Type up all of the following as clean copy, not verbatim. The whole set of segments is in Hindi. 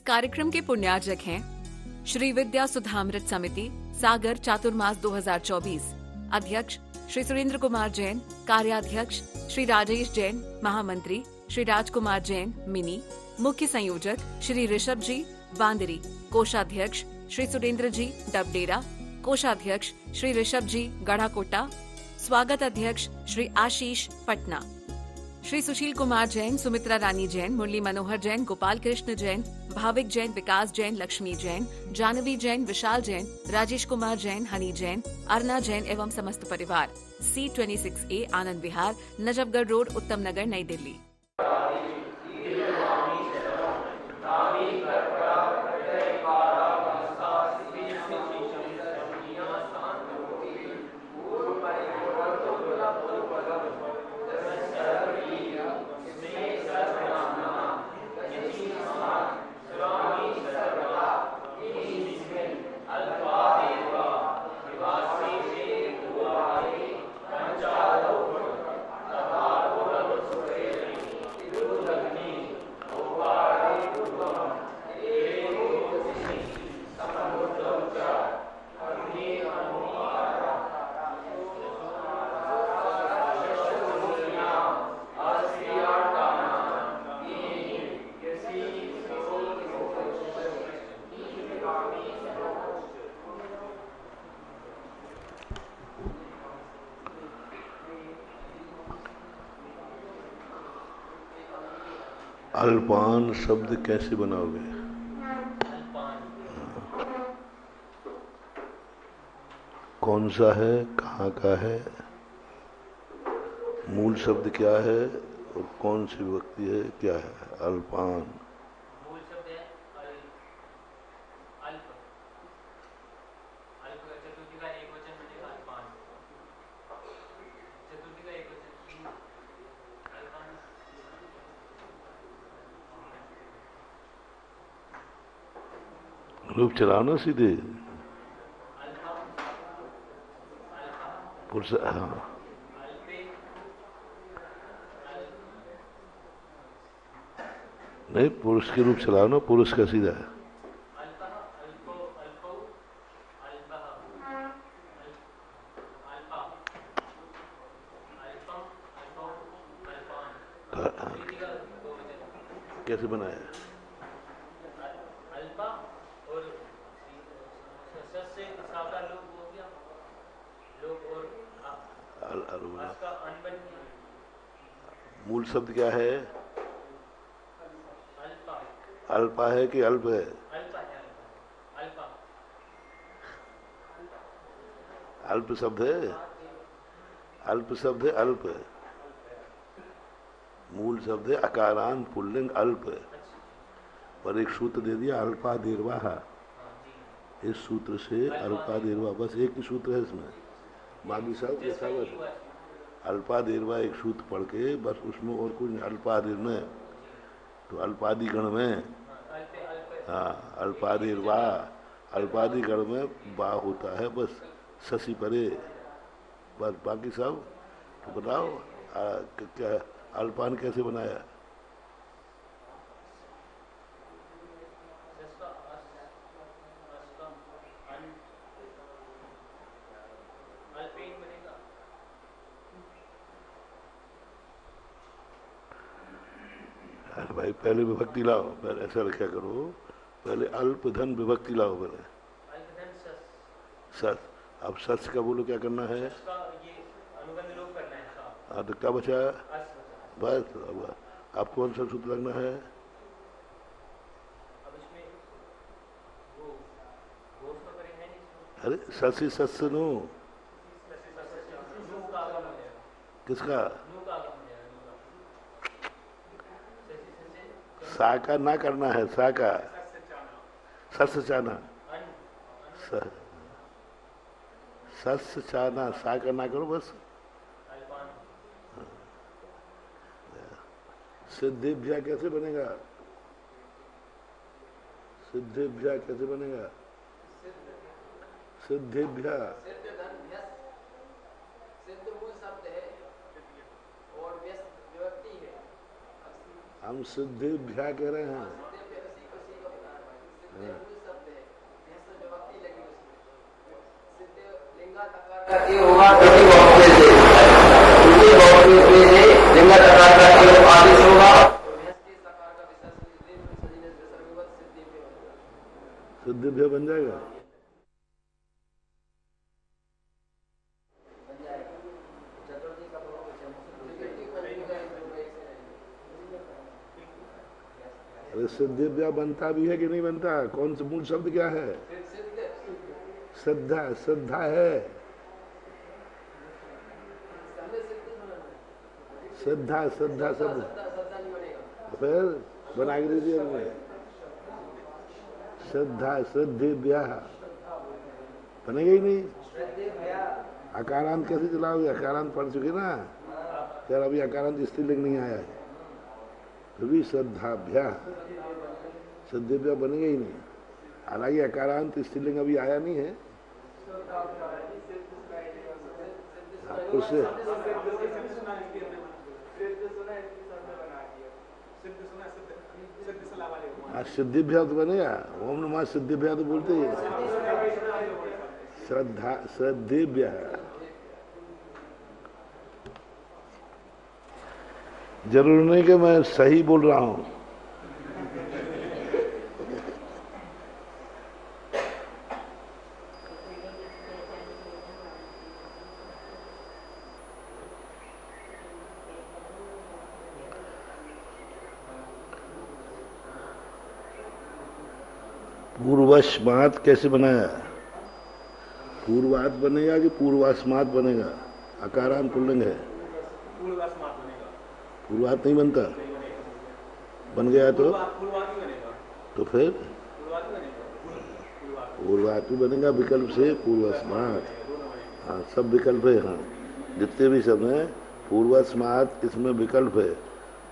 कार्यक्रम के पुण्यार्जक हैं श्री विद्या सुधामृत समिति सागर चातुर्मास 2024, अध्यक्ष श्री सुरेंद्र कुमार जैन, कार्याध्यक्ष श्री राजेश जैन, महामंत्री श्री राजकुमार जैन मिनी, मुख्य संयोजक श्री ऋषभ जी बांदरी, कोषाध्यक्ष श्री सुरेंद्र जी डबडेरा, कोषाध्यक्ष श्री ऋषभ जी गढ़ाकोटा, स्वागत अध्यक्ष श्री आशीष पटना, श्री सुशील कुमार जैन, सुमित्रा रानी जैन, मुरली मनोहर जैन, गोपाल कृष्ण जैन, भाविक जैन, विकास जैन, लक्ष्मी जैन, जानवी जैन, विशाल जैन, राजेश कुमार जैन, हनी जैन, अर्ना जैन एवं समस्त परिवार। C26A आनंद विहार, नजफगढ़ रोड, उत्तम नगर, नई दिल्ली। अल्पान शब्द कैसे बनाओगे? कौन सा है, कहाँ का है, मूल शब्द क्या है और कौन सी विभक्ति है, क्या है? अल्पान मूल शब्द है अल्प। अल्प चतुर्थी का एक वचन बनेगा अल्पान। चतुर्थी का एक वचन अल्पान। रूप चलाओ ना सीधे। पुरुष, हाँ, नहीं, पुरुष के रूप चलाओ ना, पुरुष का सीधा है। कैसे बनाया? मूल शब्द क्या है? अल्पा है कि अल्प है? अल्प शब्द है, अल्प शब्द है, अल्प है। मूल शब्द है अकारांत पुल्लिंग अल्प है, पर एक सूत्र दे दिया अल्पा दीर्घा। इस सूत्र से अल्पा दीर्घा, बस एक ही सूत्र है इसमें, बाकी सब ऐसा बस अल्पा दीर्घा एक सूत्र पढ़ के बस, उसमें और कुछ अल्पादीर में तो अल्पादि गण में, हाँ, अल्पादि वाह, अल्पादि गण में बा होता है बस, शशि परे, बस बाकी सब तो बताओ। क्या अल्पान कैसे बनाया? अरे भाई, पहले विभक्ति लाओ, पहले ऐसा रखा करो, पहले अल्प धन विभक्ति लाओ पहले। सस, अब सस का बोलो क्या करना है? हाँ, तो क्या बचा? बस अब कौन सा सूत्र लगना है? अरे ससी सस नो, किसका? सा का ना करना है, सा का सस चाना, सस चाना, सा का ना करो बस। सिद्धिभ्या कैसे बनेगा? सिद्धिभ्या कैसे बनेगा? सिद्धिभ्या हम सिद्धिभ्या कह रहे हैं। ये होगा प्रति वक्ते से प्रति वक्ते से लिंग तकार का एक आदेश होगा सिद्धिभ्य बन जाएगा। अरे सिद्धिभ्य बनता भी है कि नहीं बनता? कौन सा मूल शब्द क्या है? श्रद्धा। श्रद्धा है, श्रद्धा श्रद्धा शब्द फिर बना के दे दिया हमने। श्रद्धा श्रद्धेभ्यः बनेगा ही नहीं। अकारांत कैसे चलाओगे? अकारांत पढ़ चुके ना यार, अभी अकारांत स्त्रीलिंग नहीं आया है, फिर भी श्रद्धाभ्यः श्रद्धेभ्यः बनेगा ही नहीं। हालांकि अकारांत स्त्रीलिंग अभी आया नहीं है। उससे सिद्धिभ्या तो बनेगा। ओम नमः सिद्धिभ्या तो बोलते ही श्रद्धा श्रद्धेभ्यः। जरूर नहीं कि मैं सही बोल रहा हूं। पूर्वस्मात कैसे बनाया? पूर्वात बनेगा कि पूर्वास्मात बनेगा? अकारांत पुल्लिंग है। पूर्वात नहीं बनता। बन गया तो फिर पूर्वात भी बनेगा विकल्प से। पूर्वस्मात, हाँ सब विकल्प है। हाँ जितने भी शब्द हैं पूर्वस्मात इसमें विकल्प है।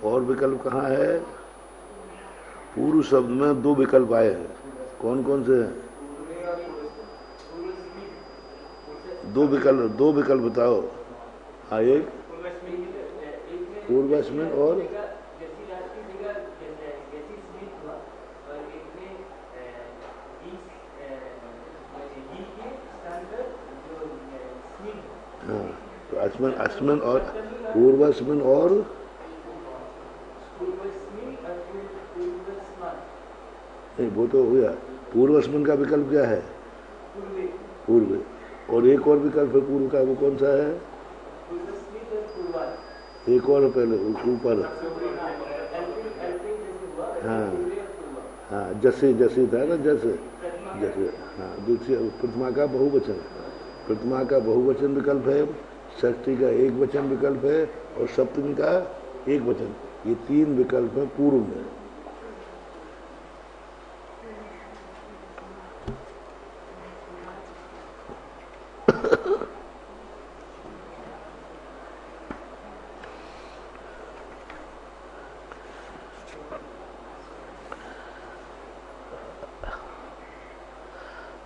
और विकल्प कहाँ है? पूर्व शब्द में दो विकल्प आए हैं। कौन कौन से हैं? दो विकल्प बताओ। हाँ एक पूर्वस्मिन और हाँ तो अस्मिन और पूर्वस्मिन और नहीं, वो तो हो गया। पूर्वस्मिन का विकल्प क्या है? पूर्व। और एक और विकल्प है पूर्व का, वो कौन सा है? एक और पहले उसके ऊपर। हाँ हाँ जैसे जैसे था ना, जैसे जैसे। हाँ दूसरी प्रथमा का बहुवचन। प्रथमा का बहुवचन विकल्प है, षष्ठी का एक वचन विकल्प है और सप्तमी का एक वचन। ये तीन विकल्प है पूर्व में।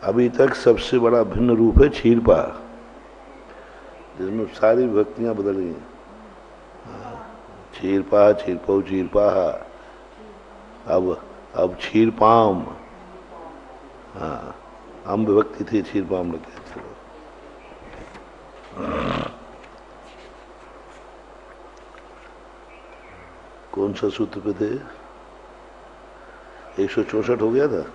अभी तक सबसे बड़ा भिन्न रूप है क्षीरपा, जिसमें सारी विभक्तियां बदल गई। क्षीरपा, क्षीरपौ, क्षीरपा। अब क्षीरपाम। हाँ हम विभक्ति थी, क्षीरपाम लगे। चलो कौन सा सूत्र पे थे? 164 हो गया था।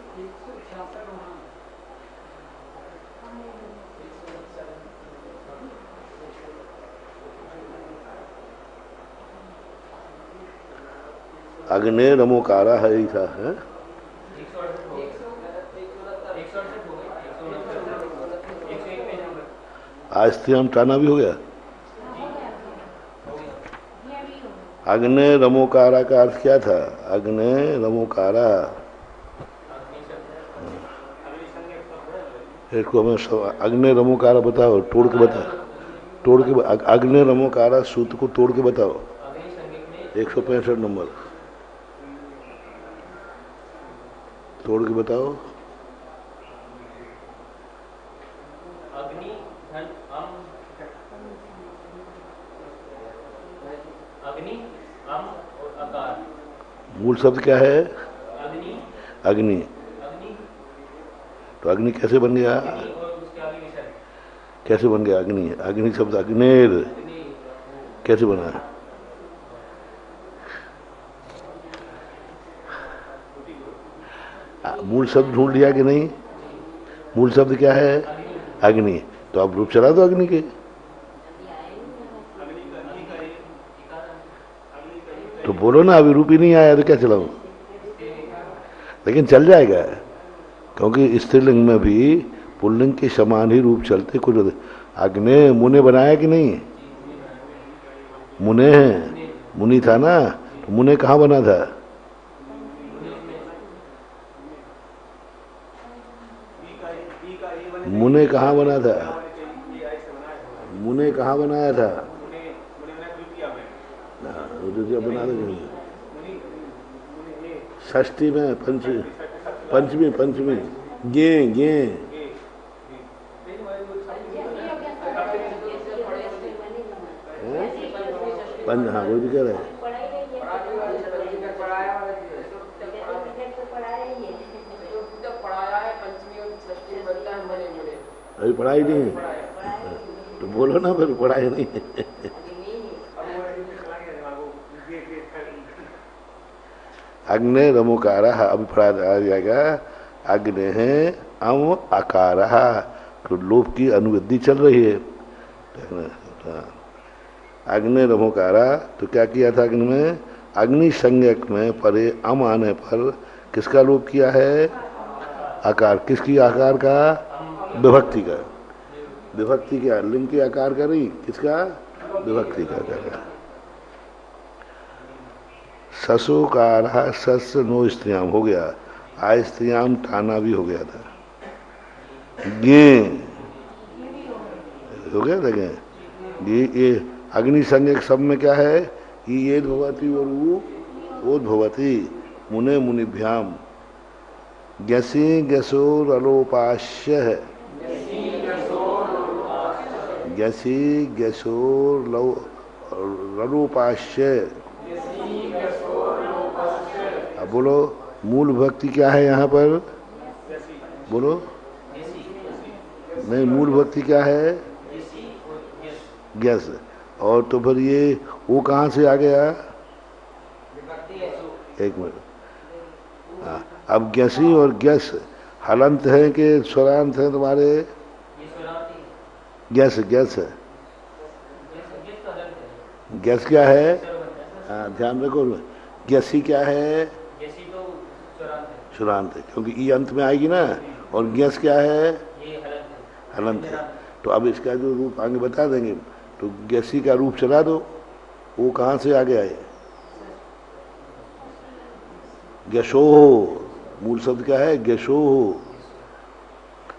अग्ने नमोकारा है ही था। है आज हम टाना भी हो गया। अग्ने नमोकारा का अर्थ क्या था? अग्ने नमोकारा इसको हमें अग्नि रमोकारा बताओ, तोड़ के बता, तोड़ के अग्नि रमोकारा सूत्र को तोड़ के बताओ। 165 नंबर तोड़ के बताओ। अग्नि धन अम, अग्नि अम और अकार। मूल शब्द क्या है? अग्नि अग्नि। अग्नि तो अग्नि कैसे बन गया? और उसके आगे विषय कैसे बन गया अग्नि? अग्नि शब्द अग्नेर कैसे बना? मूल शब्द ढूंढ लिया कि नहीं? मूल शब्द क्या है? अग्नि। तो अब रूप चला दो अग्नि के। तो बोलो ना, अभी रूप ही नहीं आया तो क्या चलाऊं? लेकिन चल जाएगा, क्योंकि स्त्रीलिंग में भी पुल्लिंग के समान ही रूप चलते कुछ। अग्नि मुने बनाया कि नहीं? मुने है, मुनि था ना, तो मुने कहाँ बना था? मुने कहाँ बना था? मुने कहाँ बनाया था? बना दो षष्ठी में, पंचमी पंचमी गे गे पंच, हाँ वो भी कह रहे हैं। अभी पढ़ाई नहीं है तो बोलो ना, फिर पढ़ाई नहीं है। अग्नि रमुकार, अभी पढ़ा जाएगा। अग्नि है अम आकार, तो लोप की अनुवृद्धि चल रही है। अग्नि रमुकारा, तो क्या किया था अग्नि में? अग्नि संज्ञक में परे अम आने पर किसका लोप किया है? आकार। किसकी आकार का? विभक्ति का। विभक्ति क्या? लिंग के आकार का नहीं, किसका? विभक्ति का आकार। ससुकार सस नो स्त्रियाम हो गया, आ स्त्रियाम टाना भी हो गया था। गे हो गया था गे। ये अग्नि संज्ञक सब में क्या है? ये भवती और वो भवती मुने मुनिभ्याम गसी गसोर अलोपाश्य है। गसी गसोर ललोपाश्य। अब बोलो मूल भक्ति क्या है यहाँ पर? बोलो नहीं, मूल भक्ति क्या है? गैस। और तो फिर ये वो कहाँ से आ गया? एक मिनट। हाँ, अब गैसी और गैस हलंत है कि स्वरांत है तुम्हारे? गैस गैस है। गैस क्या है? हाँ ध्यान रखो, गैसी क्या है? शुरांत है, क्योंकि ई अंत में आएगी ना। और गैस क्या है? हलंत है। तो अब इसका जो रूप आगे बता देंगे। तो गैसी का रूप चला दो, वो कहाँ से आगे आए? गैसो, मूल शब्द क्या है? गैसो।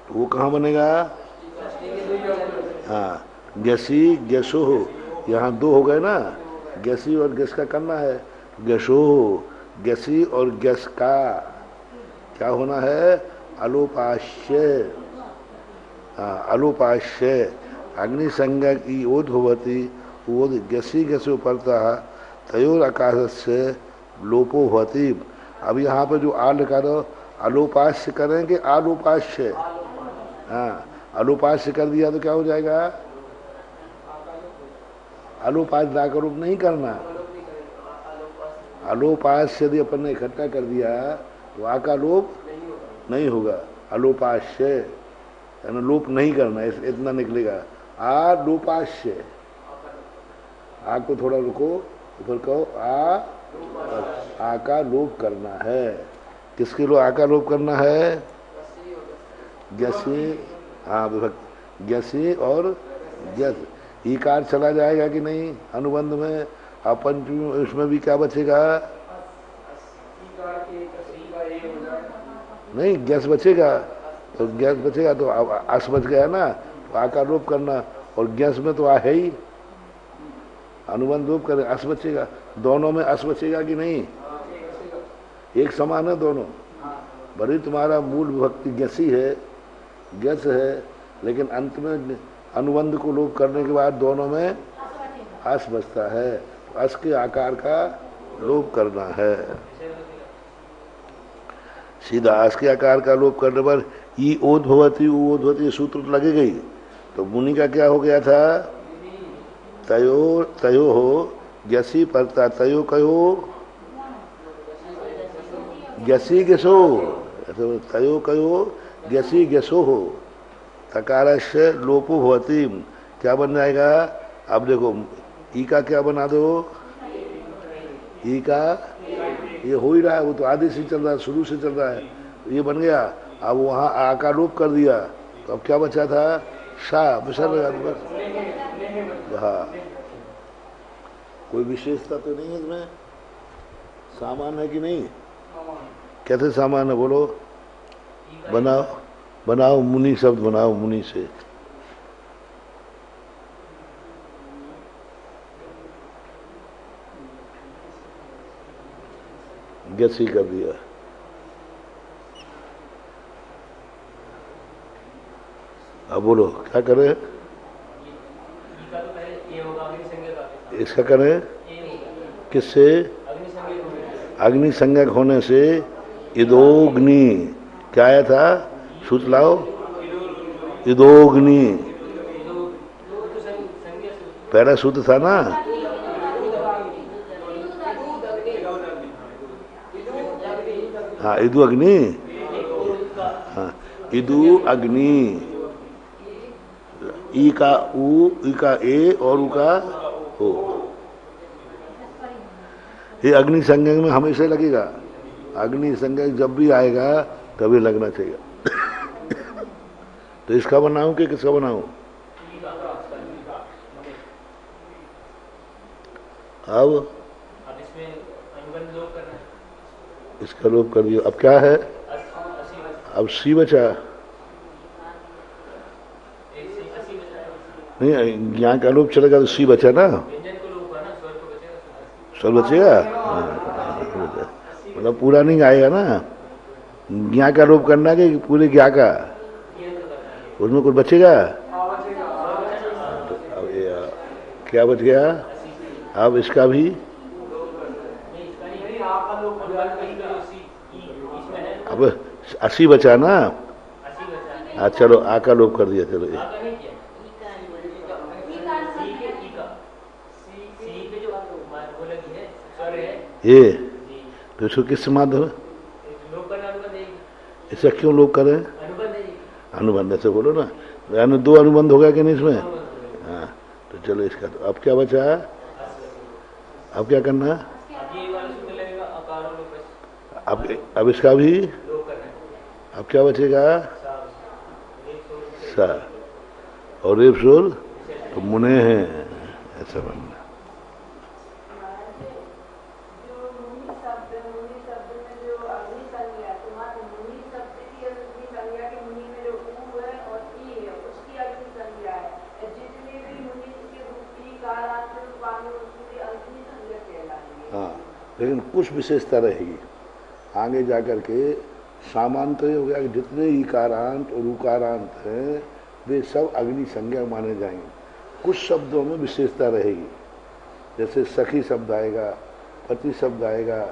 तो वो कहाँ बनेगा? हाँ, गैसी गैसो। यहाँ दो हो गए ना, गैसी और गैस का करना है। गैसो, गैसी और गैस का क्या होना है? अलोपाश्य। हाँ, अलोपाश्य। अग्नि संज्ञा की ओध भवती, ओध गसी गसो पड़ता तयोर आकाश से लोपो भवती। अब यहाँ पर जो आ लिखा दो, अलोपाश्य करेंगे, आलोपाश्य। हाँ, अलोपाश्य कर दिया तो क्या हो जाएगा? अलोपाश्य दाकर रूप नहीं करना। अलोपाश्य यदि अपन ने इकट्ठा कर दिया तो आ का लोप नहीं होगा। अलोपाश्य यानी लोप नहीं करना, इतना निकलेगा। आ लोपाश्य। आ को थोड़ा रुको, फिर कहो आ का लोप करना है। किसके लिए आ का लोप करना है? गैसी। हाँ विभक्ति, गैसी और गैस। ईकार चला जाएगा कि नहीं अनुबंध में? अपन उसमें भी क्या बचेगा? नहीं, गैस बचेगा। तो गैस बचेगा तो अस बच गया ना, तो आ का लोप करना। और गैस में तो आ है ही, अनुबंध लोप करे, अस बचेगा। दोनों में अस बचेगा कि नहीं? एक समान है दोनों। भले तुम्हारा मूल विभक्ति गैसी है, गैस है, लेकिन अंत में अनुबंध को लोप करने के बाद दोनों में अस बचता है। तो अस के आकार का लोप करना है। सीधा अस के आकार का लोप करने पर ई ओध भवती ऊ ओध भवती, सूत्र तो लगेगा ही। तो मुनि का क्या हो गया था, तयो तयो हो ज्ञसी परता, तयो कयो ज्ञसी ज्ञसो, तयो कयो ज्ञसी ज्ञसो हो, तकारस्य लोपो भवती, क्या बन जाएगा। अब देखो ई का क्या बना दो, ई का ये हो ही रहा है, वो तो आदि से चल रहा है, शुरू से चल रहा है, ये बन गया। अब वहाँ आ का लोप कर दिया, तो अब क्या बचा था, शाह विसर्ग लगा दो बस। हाँ, कोई विशेषता तो नहीं है इसमें, सामान है कि नहीं, कैसे सामान है बोलो, बनाओ बनाओ, मुनि शब्द बनाओ, मुनि से। गैसी कर दिया। अब बोलो क्या करें, इसका करें किससे, अग्नि संज्ञक होने से, इदोग्नि, क्या आया था, सूत्र लाओ, इदोग्नि, पहला सूत्र था ना, हाँ इदु अग्नि, हाँ इदु अग्नि, ई का ऊ, ई का ए और ऊ का ओ, ये अग्नि संज्ञक में हमेशा लगेगा, अग्नि संज्ञक जब भी आएगा तभी लगना चाहिए। तो इसका बनाऊं कि किसका बनाऊं, अब इसका लोप कर दिया, अब क्या है, अब सी बचा, नहीं यहाँ का लोप चलेगा तो सी बचा ना, स्वर बचेगा, मतलब पूरा नहीं आएगा ना, ज्ञा का लोप करना कि पूरे ज्ञा का, उसमें कुछ बचेगा। अब क्या बच गया, अब इसका भी, अब 80 बचा ना, हाँ चलो आ का लोप कर दिया, चलो ये तो इसको किस माध्यम, इसका क्यों लोप करें, अनुबंध से बोलो ना, यानी 2 अनुबंध हो गया कि नहीं इसमें, हाँ तो चलो इसका, तो अब क्या बचा, अब क्या करना, अब इसका भी, अब क्या बचेगा, सा और रेप शोर, तो मुने हैं, ऐसा बनना। हाँ, लेकिन कुछ विशेषता रहेगी आगे जाकर के, सामान्य तो ये हो गया कि जितने इकारांत और उकारांत हैं वे सब अग्नि संज्ञा माने जाएंगे। कुछ शब्दों में विशेषता रहेगी, जैसे सखी शब्द आएगा, पति शब्द आएगा,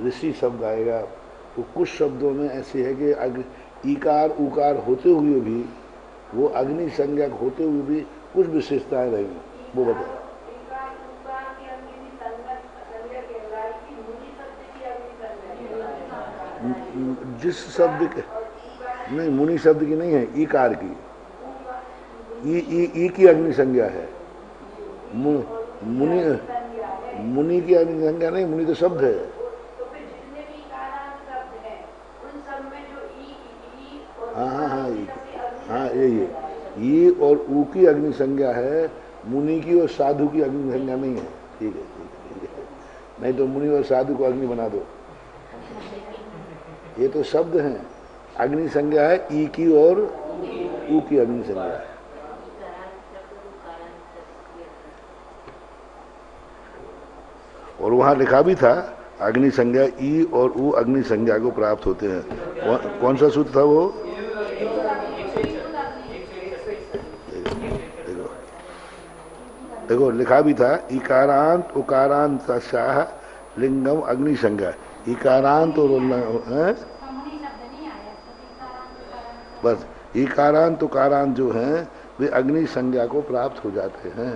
ऋषि शब्द आएगा, तो कुछ शब्दों में ऐसे है कि इकार उकार होते हुए भी, वो अग्नि संज्ञक होते हुए भी कुछ विशेषताएं रहेंगी, वो बताओ। जिस शब्द के, नहीं मुनि शब्द की नहीं है, ईकार की, ई की अग्नि संज्ञा है, मुनि मुनि की अग्नि संज्ञा नहीं, मुनि तो शब्द है। हाँ हाँ हाँ हाँ ये ई और ऊ की अग्नि संज्ञा है, मुनि की और साधु की अग्नि संज्ञा नहीं है। ठीक है ठीक है, नहीं तो मुनि और साधु को अग्नि बना दो, ये तो शब्द हैं, अग्नि संज्ञा है ई की और ऊ की अग्नि संज्ञा है। और वहां लिखा भी था अग्नि संज्ञा ई और ऊ अग्नि संज्ञा को प्राप्त होते हैं। कौन सा सूत्र था वो, देखो देखो लिखा भी था, इकारांत उकारांत शाह लिंगम अग्नि संज्ञा, इकारांत और बस इकारांत उकारांत जो हैं वे अग्नि संज्ञा को प्राप्त हो जाते हैं।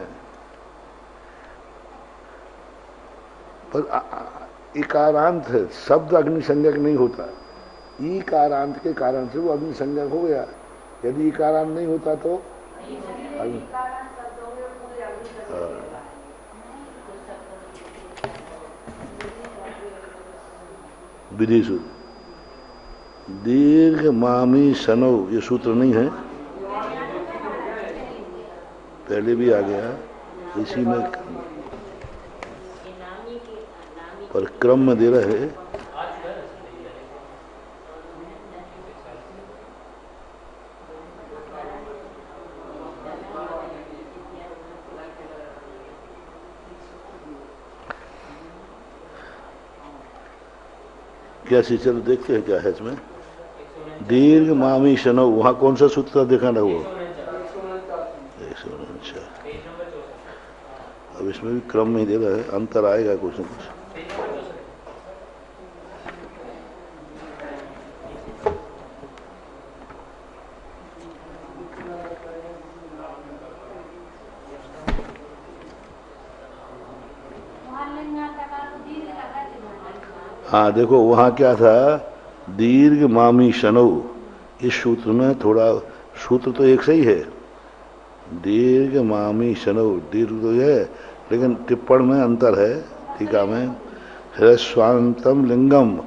पर इकारांत है, शब्द अग्नि संज्ञक नहीं होता, इकारांत के कारण से वो अग्नि संज्ञक हो गया। यदि इकारांत नहीं होता तो विधि सूत्र दीर्घ मामी शनौ, ये सूत्र नहीं है, पहले भी आ गया इसी में, पर क्रम में दे रहे है। क्या चलो देखते हैं क्या है इसमें। दीर्घ मामी शनो, वहां कौन सा सूत्र देखा ना वो 149। अब इसमें भी क्रम में ही दे रहा है, अंतर आएगा कुछ न कुछ। हाँ देखो वहां क्या था, दीर्घ मामी शनो, इस सूत्र में थोड़ा, सूत्र तो एक सही है, दीर्घ मामी शनो, दीर्घ तो है लेकिन टिप्पण में अंतर है, टीका में ह्रस्वांतम लिंगम,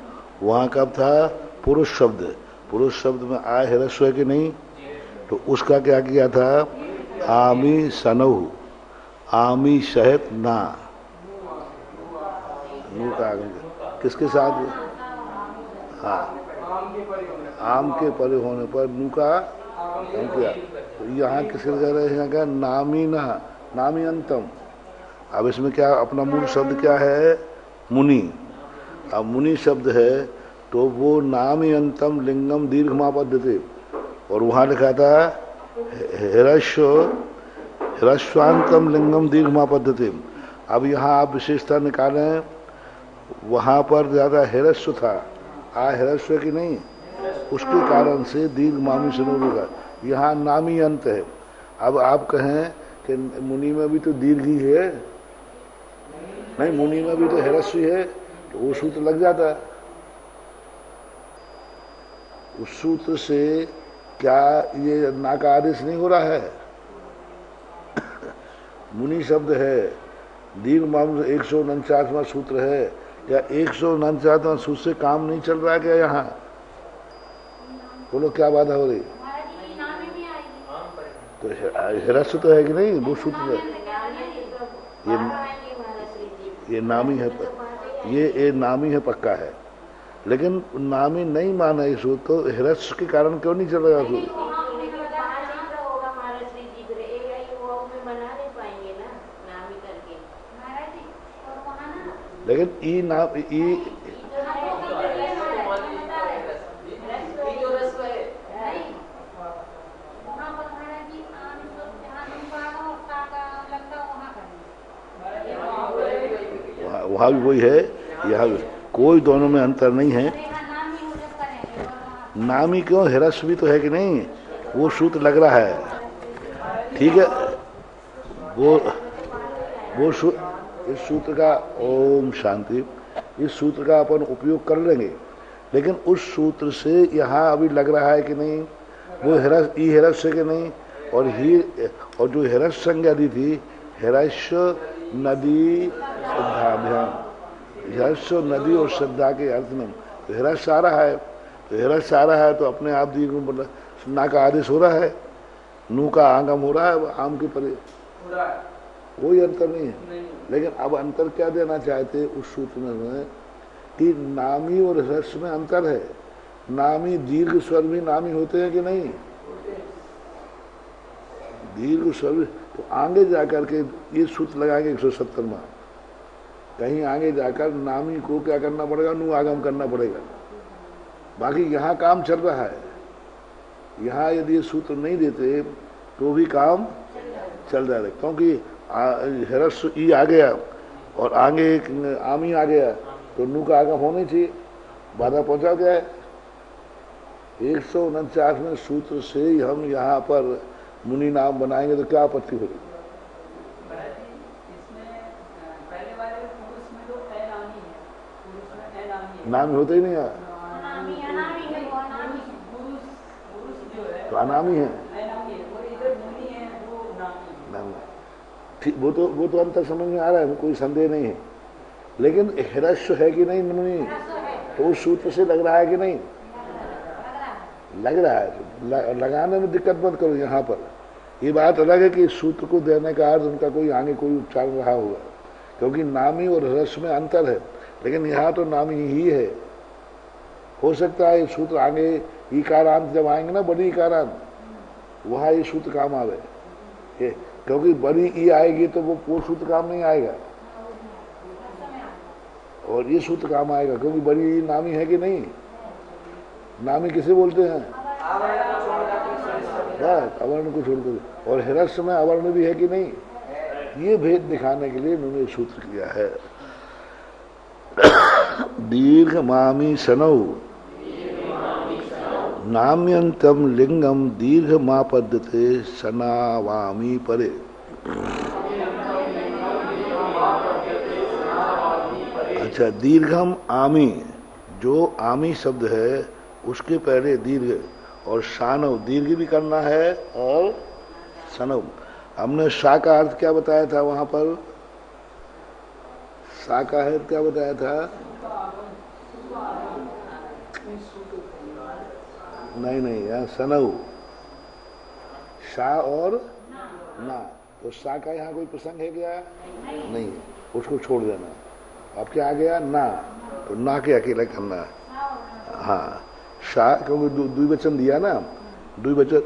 वहां कब था पुरुष शब्द, पुरुष शब्द में आय ह्रस्व है कि नहीं, तो उसका क्या किया था, आमी सनौ, आमी शहत ना, नू का किसके साथ, हाँ आम के परे होने पर नू का किया, तो यहाँ किसके कह रहे हैं, क्या नामी ना, नामी अंतम। अब इसमें क्या अपना मूल शब्द क्या है, मुनि, अब मुनि शब्द है तो वो नामी अंतम लिंगम दीर्घ मा पद्धति, और वहाँ लिखा था ह्रस्वांतम लिंगम दीर्घ मा पद्धति। अब यहाँ आप विशेषता निकालें, वहां पर ज्यादा ह्रस्व था, आ ह्रस्व की नहीं, उसके कारण से दीर्घ मामी शनो होगा, यहाँ नामी अंत है। अब आप कहें कि मुनि में भी तो दीर्घ ही है, नहीं मुनि में भी तो ह्रस्व है, तो वो सूत्र लग जाता है। उस सूत्र से क्या ये ना का आदेश नहीं हो रहा है, मुनि शब्द है, दीर्घ मामी 149वां सूत्र है, या 149वां सूत्र से काम नहीं चल रहा है क्या यहाँ, बोलो क्या बाधा हो रही, तो ह्रस्व तो है कि नहीं, वो सूत्र ये नामी है, ये नामी है पक्का है, लेकिन नामी नहीं माना इस सूत्र तो ह्रस्व के कारण क्यों नहीं चल रहा सूत्र, लेकिन ई नाम ई वहाँ भी वही है, यहाँ भी कोई दोनों में अंतर नहीं है। नामी क्यों, ह्रस्व भी तो है कि नहीं, वो सूत्र लग रहा है, ठीक है, वो इस सूत्र का ओम शांति, इस सूत्र का अपन उपयोग कर लेंगे, लेकिन उस सूत्र से यहाँ अभी लग रहा है कि नहीं, वो ह्रस्व के नहीं, और जो ह्रस्व संज्ञा दी थी, ह्रस्व नदी श्रद्धाभ्याम, ह्रस्व नदी और श्रद्धा के अर्थ में तो ह्रस्व आ रहा है, तो ह्रस्व आ रहा है तो अपने आप दीर्घ ना का आदेश हो रहा है, नू का आगम हो रहा है, आम के परे कोई अंतर नहीं है। लेकिन अब अंतर क्या देना चाहते उस सूत्र में कि नामी और ह्रस्व में अंतर है, नामी दीर्घ स्वर भी नामी होते हैं कि नहीं, दीर्घ स्वर, तो आगे जाकर के ये सूत्र लगाएंगे 170 में, कहीं आगे जाकर नामी को क्या करना पड़ेगा, नु आगम करना पड़ेगा। बाकी यहाँ काम चल रहा है, यहाँ यदि ये सूत्र नहीं देते तो भी काम चल रहा है, क्योंकि ह्रस्व ई आ गया और आगे एक आमी आ गया, तो नू का आगम होना चाहिए, बाधा पहुंचा गया है, 149वें सूत्र से हम यहाँ पर मुनि नाम बनाएंगे तो क्या आपत्ति होगी? पहले वाले पुरुष में तो अनामी है, पुरुष में अनामी है, नाम होते ही नहीं है पुरुष जो है तो अनामी है। अनामी है, और इधर मुनि है वो नामी है। नाम ठीक, वो तो अंतर समझ में आ रहा है, कोई संदेह नहीं है। लेकिन हिरस्व है कि नहीं मुनि, तो उस सूत्र से लग रहा है कि नहीं? लग रहा है। लगाने में दिक्कत मत करो। यहाँ पर ये बात अलग है कि इस सूत्र को देने का अर्थ उनका कोई आगे कोई उपचार रहा होगा, क्योंकि नामी और ह्रस्व में अंतर है। लेकिन यहाँ तो नामी ही है। हो सकता है ये सूत्र आगे इकारांत जब आएंगे ना, बड़ी इकारांत, वहाँ ये सूत्र काम आवे, क्योंकि बड़ी ई आएगी तो वो सूत्र काम नहीं आएगा, और ये सूत्र काम आएगा, क्योंकि बड़ी ई नामी है कि नहीं? नामी किसे बोलते हैं? अवर्ण को छोड़कर। और हिरस्व में अवर्ण भी है कि नहीं? ये भेद दिखाने के लिए इन्होंने सूत्र किया है। दीर्घ मामी सनौ नाम्यंतम लिंगम दीर्घ मा पद्धते सनावामी परे। अच्छा, दीर्घम आमी, जो आमी शब्द है उसके पहले दीर्घ, और शानव दीर्घ भी करना है, और सनव। हमने शा का अर्थ क्या बताया था वहां पर? शा का अर्थ क्या बताया था? नहीं, यहाँ सनव, शा और ना। तो शा का यहाँ कोई प्रसंग है क्या? नहीं, उसको छोड़ देना। अब क्या आ गया? ना, तो ना के अकेला करना है। हाँ, शा, क्योंकि द्विवचन दिया ना, द्विवचन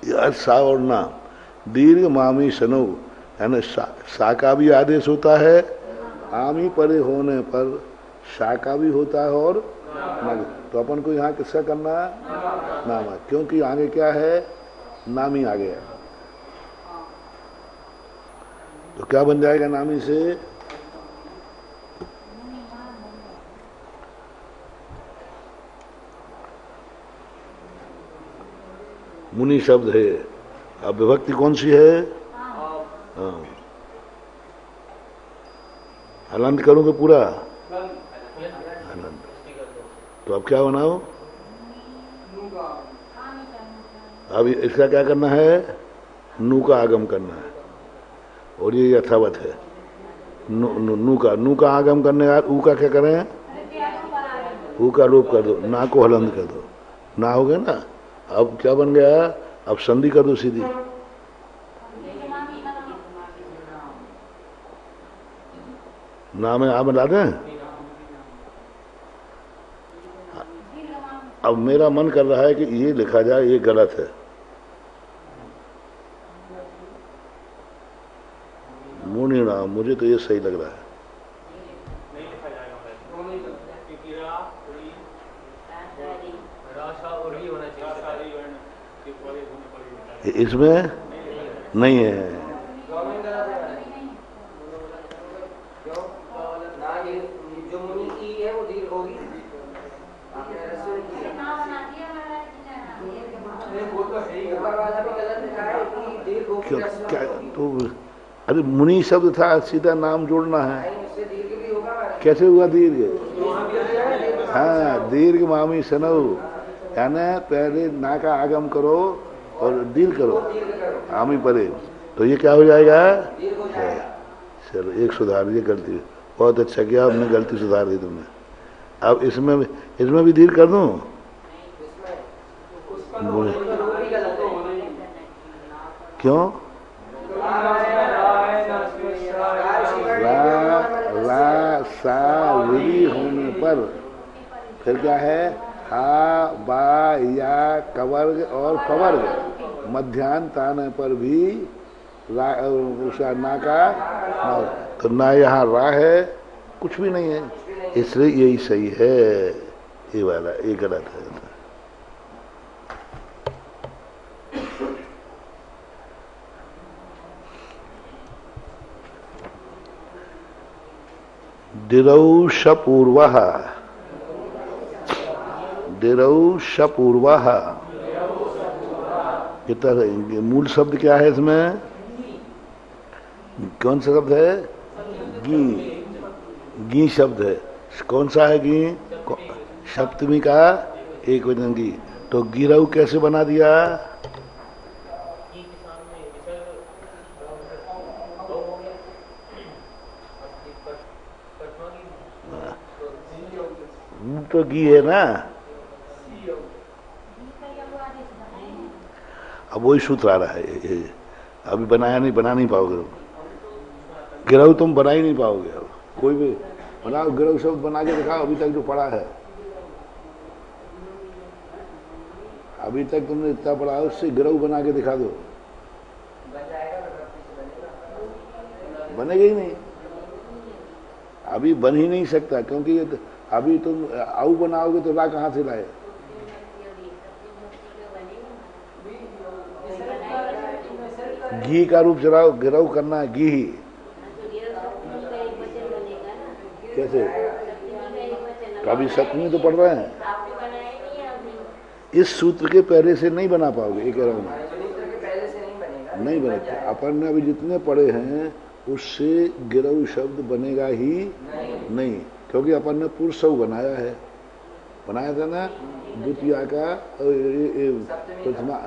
यार, शा और ना। दीर्घ मामी सनो, यानी शा का भी आदेश होता है, आमी परे होने पर शा का भी होता है, और ना। तो अपन को यहाँ किसका करना है? नामा, क्योंकि आगे क्या है? नामी आ गया। तो क्या बन जाएगा नामी से? मुनि शब्द है। अब विभक्ति कौन सी है? हाँ, हलंत करोगे पूरा? हलंत। तो अब क्या बनाओ? अब इसका क्या करना है? नू का आगम करना है, और ये यथावत है। नू का आगम करने का ऊ का क्या करें? ऊ का लोप कर दो, ना को हलंत कर दो, ना हो गया ना। अब क्या बन गया? अब संधि कर दो सीधी। ना में आ मिला दें। अब मेरा मन कर रहा है कि ये लिखा जाए, ये गलत है। मुनि नाम, मुझे तो ये सही लग रहा है। इसमें नहीं है। जो मुनि की है वो दीर्घ होगी। क्या तो? अरे मुनि शब्द था, सीधा नाम जोड़ना है। कैसे हुआ दीर्घ? हाँ, दीर्घ मामी सनौ, यानी पहले ना का आगम करो और दीर्घ करो, आमी परे, तो ये क्या हो जाएगा? चलो, एक सुधार, ये गलती बहुत अच्छा किया, हमने गलती सुधार दी तुमने। अब इसमें भी दीर्घ कर दूं? क्यों? रा सा विधि होने पर फिर क्या है? हा, बा, या, कवर्ग और पवर्ग मध्यांत आने पर भी उषा ना का ना, तो ना यहाँ रा है, कुछ भी नहीं है, इसलिए यही सही है। ये वाला ये गलत है। दिरौषपूर्व, गिरौ शपूर्वाह। कितना मूल शब्द क्या है इसमें? कौन सा शब्द है? गी। गी शब्द है। कौन सा है गी? सप्तमी का एक वचन गी। तो गिरऊ कैसे बना दिया? तो गी है ना। अब वही सूत्र आ रहा है। अभी बना नहीं पाओगे। गिरऊ तुम बना ही नहीं पाओगे। अब कोई भी बनाओ, गिरऊ शब्द बना के दिखाओ। अभी तक जो पढ़ा है, अभी तक तुमने इतना पढ़ा है, उससे गिरऊ बना के दिखा दो। बनेगा ही नहीं। अभी बन ही नहीं सकता, क्योंकि अभी तुम आऊ बनाओगे तो ला कहाँ से लाए? घी का रूप चलाओ, गिरऊ करना है घी। कैसे? कभी सप्तमी तो पढ़ रहे हैं। इस सूत्र के पहले से नहीं बना पाओगे। ये कह रहा हूं मैं, नहीं बनेगा। अपन ने अभी जितने पढ़े हैं उससे गिरऊ शब्द बनेगा ही नहीं, क्योंकि अपन ने पुरुषव बनाया है। बनाया था ना द्वितीया का प्रथमा,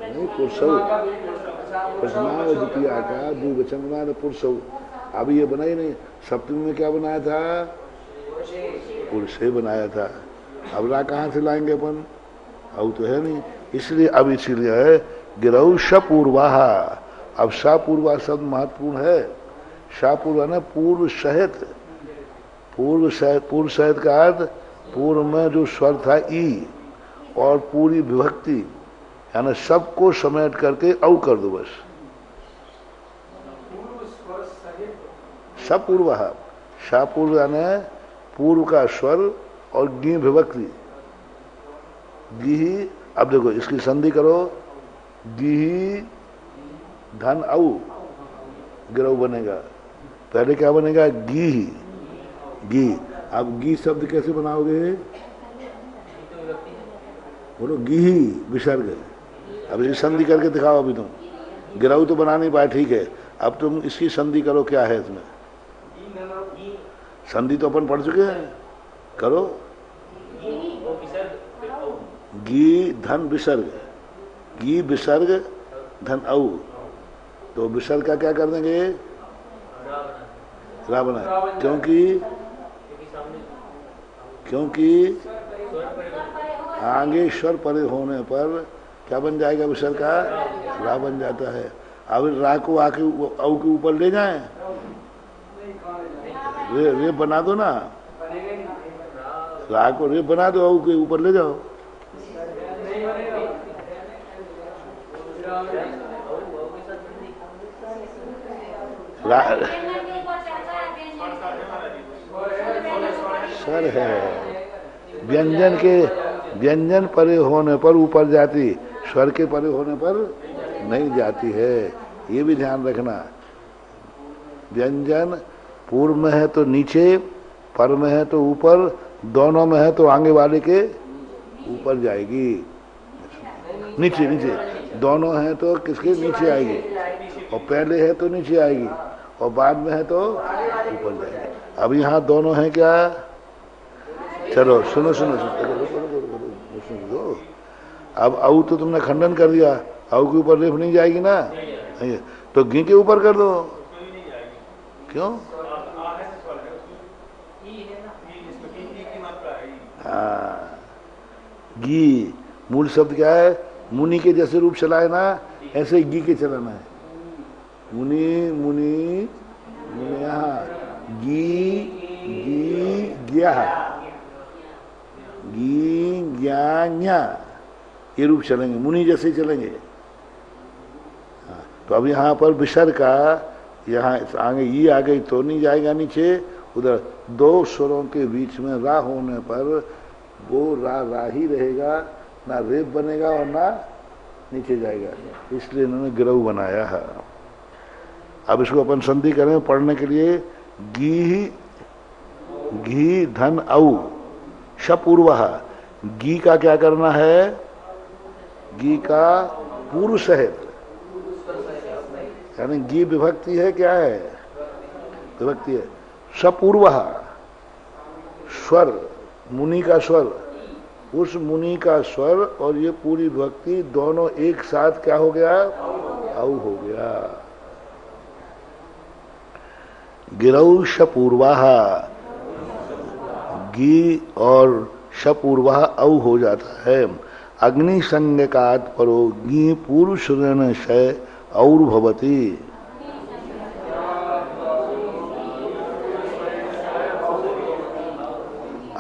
नहीं पुरुषव, प्रथमा और द्वितीया का द्विवचन बनाया था पुरुषव। अभी ये बना ही नहीं। सप्तमी में क्या बनाया था? पुरुषे बनाया था। अब ला कहाँ से लाएंगे अपन? अब तो है नहीं। इसलिए अब इसीलिए है गिरऊ शपूर्वाह। अब शापूर्वा शब्द महत्वपूर्ण है। शापूर्वा ना पूर्व सहित। पूर्व सहित का अर्थ पूर्व में जो स्वर था ई और पूरी विभक्ति, यानी सबको समेट करके औ कर दो बस। सपूर्व। शापूर्व यानी पूर्व का स्वर और गी विभक्ति। गी। अब देखो इसकी संधि करो, गी धन औ, गिरऊ बनेगा। पहले क्या बनेगा? गी। गी। अब गी शब्द कैसे बनाओगे? बोलो गी विसर्ग। अब इसकी संधि करके दिखाओ। अभी तुम गिरऊ तो बना नहीं पाए, ठीक है। अब तुम इसकी संधि करो। क्या है इसमें संधि? तो अपन पढ़ चुके हैं। करो। गी धन विसर्ग। गी विसर्ग धन औ। तो विसर्ग का क्या कर देंगे? रा बना। क्योंकि आगे स्वर परे होने पर क्या बन जाएगा? विसर्ग का रा बन जाता है। अब रा को आके औ के ऊपर ले जाएं, रे बना दो ना। रा को रे बना दो, औ के ऊपर ले जाओ। सर है व्यंजन परे होने पर ऊपर जाती, स्वर के परे होने पर नहीं जाती है। ये भी ध्यान रखना। व्यंजन पूर्व में है तो नीचे, पर में है तो ऊपर, दोनों में है तो आगे वाले के ऊपर जाएगी। नीचे दोनों है तो किसके नीचे आएगी, और पहले है तो नीचे आएगी, और बाद में है तो ऊपर जाएगी। अब यहाँ दोनों हैं क्या? चलो सुनो। अब औ तो तुमने खंडन कर दिया। औ के ऊपर रेफ नहीं जाएगी ना, नहीं। तो घी के ऊपर कर दो। क्यों? हाँ, घी मूल शब्द क्या है? मुनि के जैसे रूप चलाए ना, ऐसे घी के चलाना है। मुनि मुनिया, गी ज्ञा, गी ज्ञा, ये रूप चलेंगे, मुनि जैसे चलेंगे। हाँ, तो अब यहाँ पर विसर्ग का यहाँ आगे ये आ गई तो नहीं जाएगा नीचे। उधर दो स्वरों के बीच में रा होने पर वो रा ही रहेगा, ना रेप बनेगा और ना नीचे जाएगा। इसलिए इन्होंने गिरऊ बनाया है। अब इसको अपन संधि करें पढ़ने के लिए। घी धन औ शपूर्व। गी का क्या करना है? गी का पूर्व सहित, यानी गी विभक्ति है, क्या है? विभक्ति है। सपूर्व स्वर, मुनि का स्वर, उस मुनि का स्वर और ये पूरी विभक्ति दोनों एक साथ क्या हो गया? औ हो गया। गिरौ शपूर्वाह, गी और शपूर्वाह औ हो जाता है। अग्नि संज्ञकात् परो गी पूर्व सुरण शय और भवती।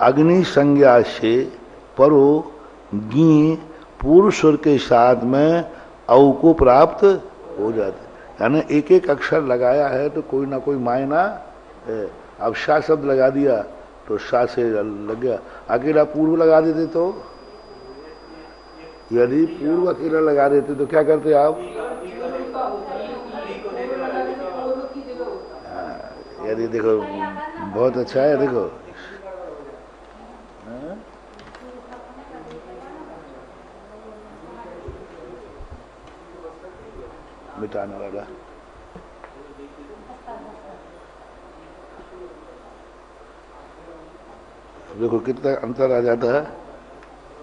अग्नि संज्ञा से परो गी पूर्व स्वर के साथ में औ को प्राप्त हो जाते, यानी एक एक अक्षर लगाया है तो कोई ना कोई मायना है। अब शा शब्द लगा दिया तो शा से लग गया। अकेला पूर्व लगा देते तो, यदि पूर्व अकेला लगा देते तो क्या करते आप? यदि देखो बहुत अच्छा है, देखो मिटाने वाला, देखो कितना अंतर आ जाता है।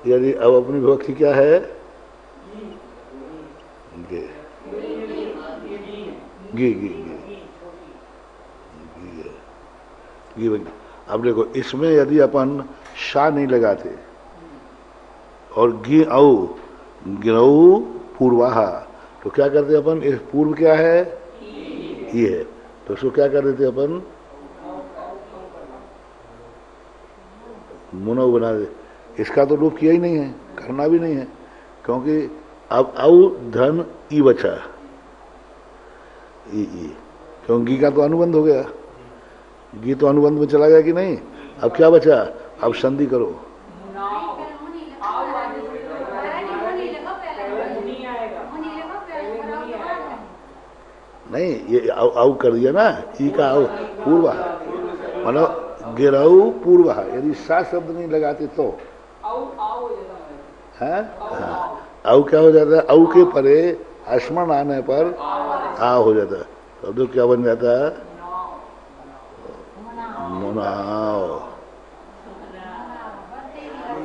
यदि अब अपनी विभक्ति क्या है? गे, गी गी गी गी। अब देखो इसमें यदि अपन शा नहीं लगाते और गी औ गिरऊ पूर्वाहा, तो क्या करते अपन? इस पूर्व क्या है? ये है, तो उसको क्या कर देते अपन? मुनव बना दे। इसका तो लोप किया ही नहीं है, करना भी नहीं है, क्योंकि अब औ धन ई बचा, ई, क्योंकि गी का तो अनुबंध हो गया, गी तो अनुबंध में चला गया कि नहीं। अब क्या बचा? अब संधि करो। नहीं, ये औ कर दिया ना, ई का औ पूर्व, मतलब गिरऊ पूर्व। यदि सा शब्द नहीं लगाते तो है, औ क्या हो जाता है? औ के परे अस्मरण आने पर आ हो जाता है, तब तो क्या बन जाता है? मुनाव।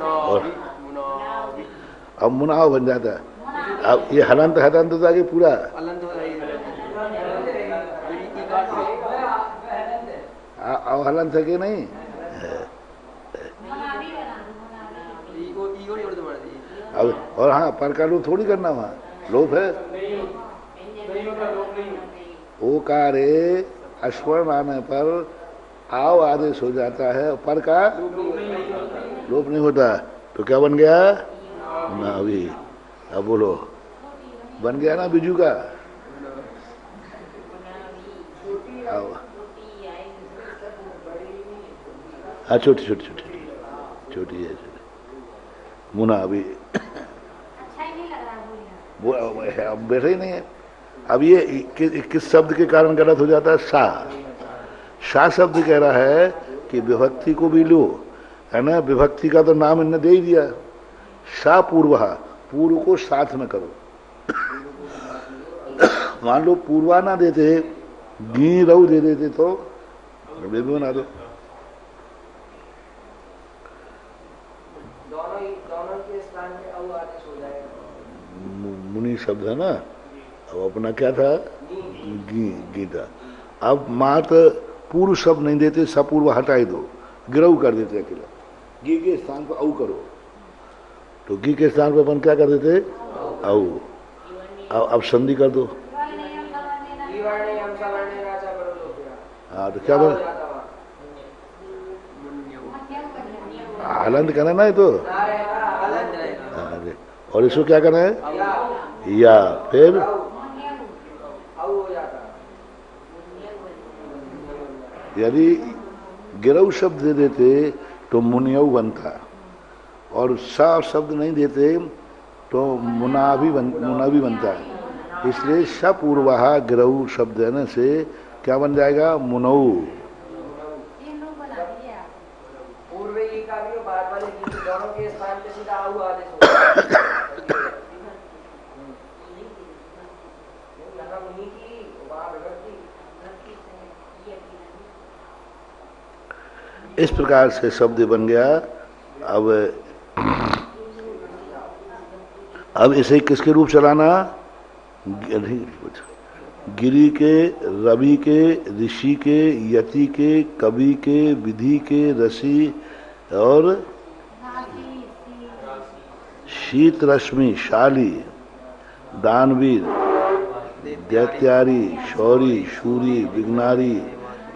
और अब मुनाव बन जाता है। अब ये हलंत हलंत तो आगे पूरा हलंत है कि नहीं? अब और हाँ, पर का लोप थोड़ी करना, वहाँ लोप है। ओकारे अस्वर्ण आने पर आओ आदेश हो जाता है, पर का लोप नहीं होता, तो क्या बन गया? ना अभी। अब बोलो, बन गया ना बिजू का? आओ, हाँ, छोटी छोटी छोटी छोटी है, मुना अभी वो अब बैठे ही नहीं है। अब ये किस शब्द के कारण गलत हो जाता है? सा। सा शब्द कह रहा है कि विभक्ति को भी लो, है ना, विभक्ति का तो नाम इन्हें दे ही दिया। सा पूर्वा, पूर्व को साथ में करो। मान लो पूर्वा ना देते, गी रऊ दे देते तो वे भी बना दो। मुनि शब्द है ना, अब अपना क्या था? गीता। अब मात पूर्व शब्द नहीं देते, सपूर्व हटाई दो, गिरऊ कर देते अकेला। गी के स्थान पर औ करो, तो गी के स्थान पर अपन क्या कर देते? औ। अब संधि कर दो। हाँ, तो क्या बोल? हलंत करना ना, ये तो। और इसको क्या करना है? या फिर यदि गिरऊ शब्द दे देते तो मुनियऊ बनता, और सा शब्द नहीं देते तो मुना भी बनता है। इसलिए सपूर्वा गिरऊ शब्द देने से क्या बन जाएगा? मुनऊ। पूर्व का भी बार वाले दोनों के स्थान पे इस प्रकार से शब्द बन गया। अब इसे किसके रूप चलाना? गिरि के, रवि के, ऋषि के, यति के, कवि के, विधि के, रसी और शीत रश्मि, शाली, दानवीर, दैत्यारी, शौरी, शूरी, विघ्नारी,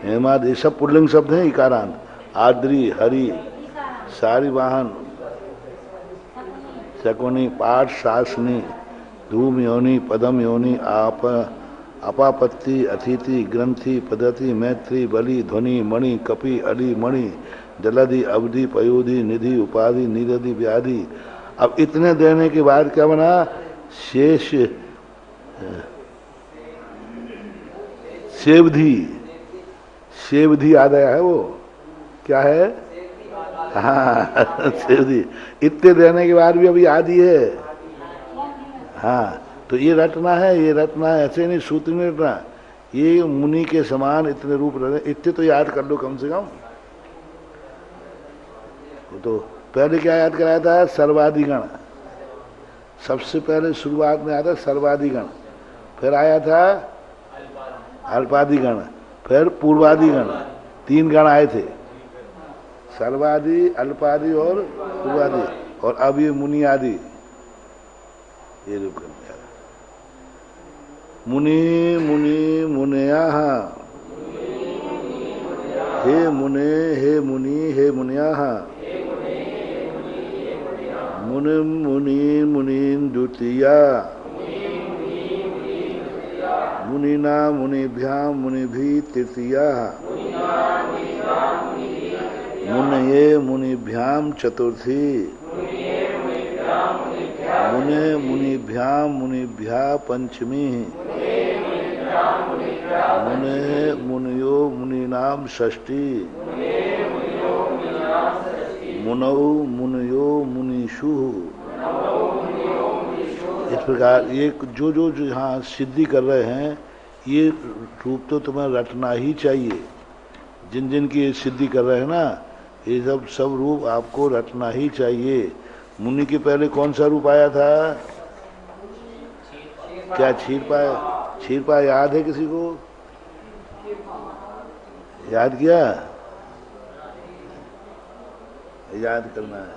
हेमाद, ये सब पुल्लिंग शब्द हैं इकारांत। आद्री, हरि, सारी वाहन, शकुनी, पाठ, शासनी, धूम योनि, पदम योनि, अपापत्ति, अतिथि, ग्रंथि, पद्धति, मैत्री, बलि, ध्वनि, मणि, कपि, अली, मणि, जलधि, अवधि, पयोधि, निधि, उपाधि, निरधि, व्याधि। अब इतने देने के बाद क्या बना? शेष शेवधि, शेवधि याद आया है? वो क्या है? हाँ शेवधि। इतने देने के बाद भी अभी आदि है। हाँ, तो ये रटना है, ये रटना है, ऐसे नहीं सूत्र नहीं रटना। ये मुनि के समान इतने रूप रहे, इतने तो याद कर लो कम से कम। तो पहले क्या याद कराया था? सर्वाधिगण। सबसे पहले शुरुआत में आया था सर्वाधिगण, फिर आया था अल्पाधिगण, फिर पूर्वाधिगण। 3 गण आए थे, सर्वादि, अल्पादि और पूर्वादि। और अब ये मुनि आदि, ये रूप कर दिया। मुनि मुनि मुनयः, हे मुने, हे मुनि, हे मुनयः, मुनि मुनि मुनीन् द्वितीया, मुनिना मुनिभ्यां मुनिभिः तृतीया, मुनये मुनिभ्यां चतुर्थी, मुने मुनिभ्यां मुनिभ्यः पंचमी, मुने मुनियो मुनीनां षष्ठी, मुनौ मुनयो मुनीषु। इस प्रकार ये जो यहाँ सिद्धि कर रहे हैं, ये रूप तो तुम्हें रटना ही चाहिए। जिन जिन की सिद्धि कर रहे हैं ना, ये सब रूप आपको रटना ही चाहिए। मुनि के पहले कौन सा रूप आया था? क्या क्षीरपा? क्षीरपा याद है किसी को? याद किया? याद करना है।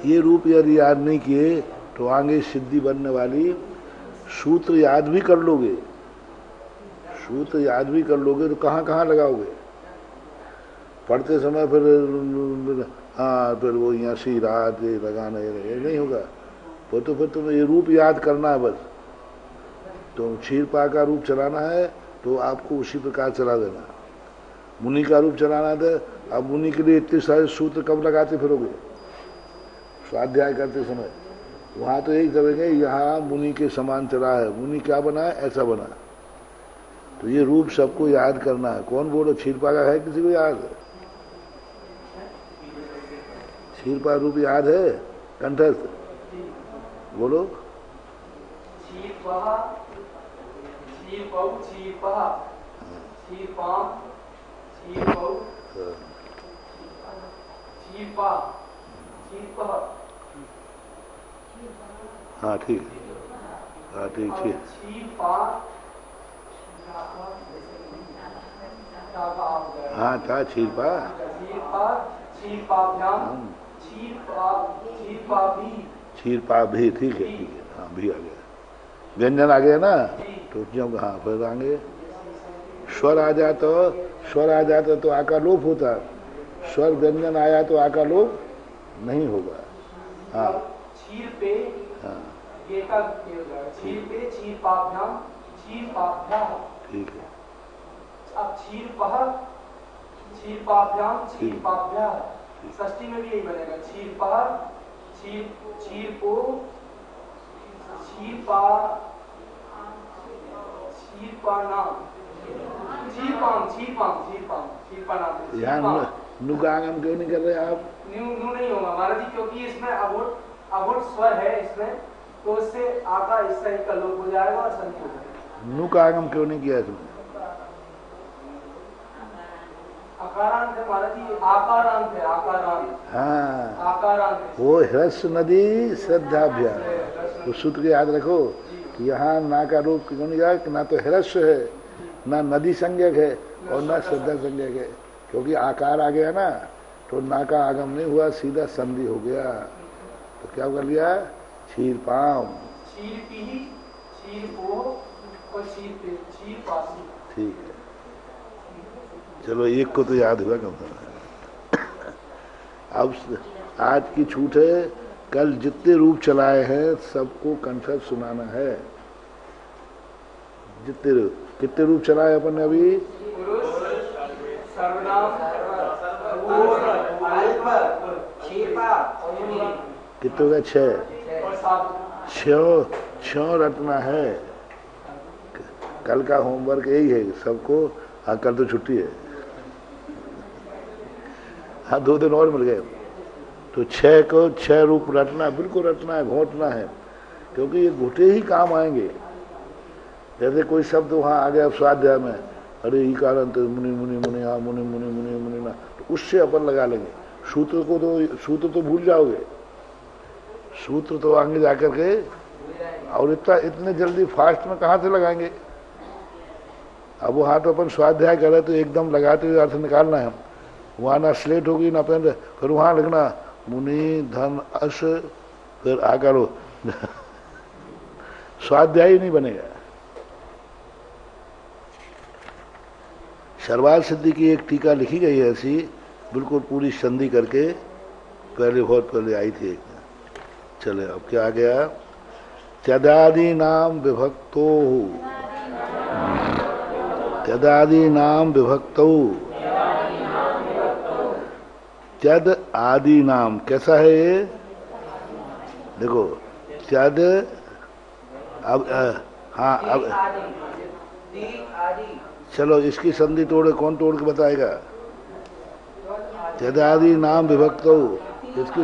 ये रूप यदि याद नहीं किए तो आगे सिद्धि बनने वाली। सूत्र याद भी कर लोगे, सूत्र याद भी कर लोगे तो कहाँ कहाँ लगाओगे? पढ़ते समय फिर हाँ, फिर वो यहाँ सी रात ये लगाना, ये नहीं होगा। वो तो फिर तुम्हें ये रूप याद करना है बस। तो क्षीरपा का रूप चलाना है तो आपको उसी प्रकार चला देना। मुनि का रूप चलाना था, अब मुनि के लिए इतने सारे सूत्र कब लगाते फिरोगे? स्वाध्याय करते समय। वहाँ तो यही करेंगे, यहाँ मुनि के समान चला है। मुनि क्या बना है? ऐसा बना। तो ये रूप सबको याद करना है। कौन बोलो क्षीरपा का है? किसी को याद? क्षीरपा रूप याद है? कंठस्थ बोलो। हाँ ठीक, हाँ ठीक ठीक। हाँ था क्षीरपा। क्षीरपा भी, ठीक है ठीक है। हाँ भी आ गया, व्यंजन आ गया ना। तो जब हाँ फिर आगे स्वर आ जाता तो आकार लोप होता। स्वर व्यंजन आया तो आकार लोप नहीं होगा। हाँ क्षीर पे, हाँ ये का क्षीर पे, क्षीरपाभ्याम, क्षीरपाभ्याम, ठीक है। अब क्षीरपः, क्षीरपाभ्याम, क्षीरपाभ्या, षष्ठी में भी यही बनेगा। क्षीरपः, क्षीरपो, यहाँ नु का आगम क्यों नहीं कर रहे आप? न्यू नहीं होगा महाराज जी, क्योंकि इसमें अवोट स्वर है इसमें, तो इससे आका हिस्सा का लोप हो जाएगा और संधि हो जाएगा। नु का आगम क्यों नहीं किया इसमें? आकारांत है महाराज जी, आकारांत है, आकारांत, हाँ, आकारांत है। वो ह्रस्व नदी श्रद्धाभ्या। तो सूत्र के याद रखो कि यहाँ ना का रूप क्यों नहीं आया कि ना तो ह्रस्व है, ना नदी संज्ञक है और ना श्रद्धा संज्ञक है, क्योंकि आकार आ गया ना तो ना का आगम नहीं हुआ, सीधा संधि हो गया। तो क्या कर लिया? क्षीर पाम, क्षीर पीही, क्षीर पोह और क्षीर पे, क्षीर पासी। ठीक है, चलो एक को तो याद हुआ कम से कम। अब आज की छूट है, कल जितने रूप चलाए हैं सबको कंठस्थ सुनाना है। जितने रूप, कितने रूप चलाए अपन ने अभी? पुरुष, सर्वनाम, कितने हो गए? 6 और सात। 6 रटना है। कल का होमवर्क यही है सबको। हाँ, कल तो छुट्टी है। हाँ, 2 दिन और मिल गए। तो 6 को 6 रूप रटना है, बिल्कुल रटना है, घोटना है, क्योंकि ये घुटे ही काम आएंगे। जैसे कोई शब्द वहाँ आ गया स्वाध्याय में, अरे ई कारण तो मुनि मुनि मुनि, हाँ मुनि मुनि मुनि मुनि ना, तो उससे अपन लगा लेंगे। सूत्र को तो, सूत्र तो भूल जाओगे, सूत्र तो आगे जाकर के, और इतने जल्दी फास्ट में कहाँ से लगाएंगे? अब वहाँ तो अपन स्वाध्याय करे तो एकदम लगाते हुए अर्थ निकालना है। वहाँ ना स्लेट होगी ना पेन, फिर वहाँ लिखना मुनि धन अश, फिर आकर स्वाध्याय ही नहीं बनेगा। सर्वाल सिद्धि की एक टीका लिखी गई है ऐसी, बिल्कुल पूरी संधि करके, पहले बहुत पहले आई थी एक। चले, अब क्या आ गया? त्यदादि नाम विभक्तो, त्यदादि नाम विभक्तो, त्यद आदि नाम कैसा है ये? देखो त्यद, अब हाँ, अब चलो इसकी संधि तोड़े, कौन तोड़ के बताएगा? त्यदादि नाम विभक्तो, इसकी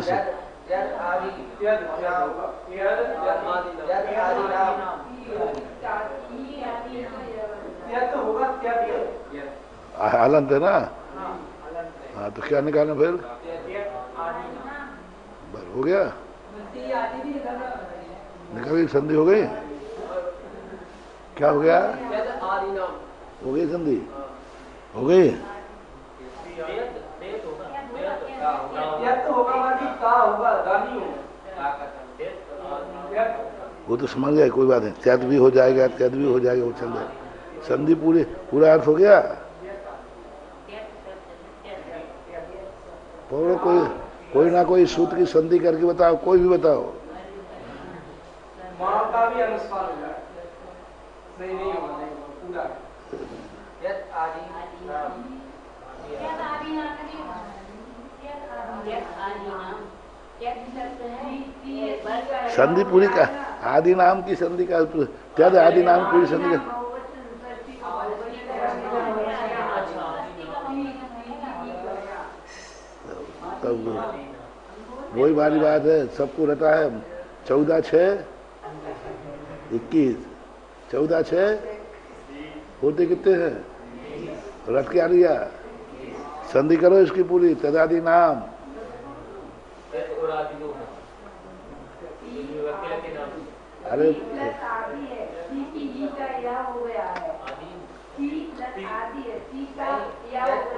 हलंत है ना? हाँ, तो क्या निकालना फिर? बस हो गया, निकल गई, संधि हो गई। क्या हो गया? हो गई संधि, हो गई। वो तो समझ गए, कोई बात नहीं, त्याग भी हो जाएगा, त्याग भी हो जाएगा, वो चल जाएगा। संधि पूरा अर्थ हो गया। पढ़ो, कोई ना कोई सूत्र की संधि करके बताओ, कोई भी बताओ। मां का भी अनुस्वार हो जाए, नहीं होगा पूरा। संधि पूरी का, आदि नाम की संधि का, त्यद आदि नाम पूरी संधि का। तब वही वाली बात है, सबको रटा है। 14 6 21, 14 6 होते कितने हैं? रट के आ लिया, संधि करो इसकी पूरी। तदादि नाम, अरे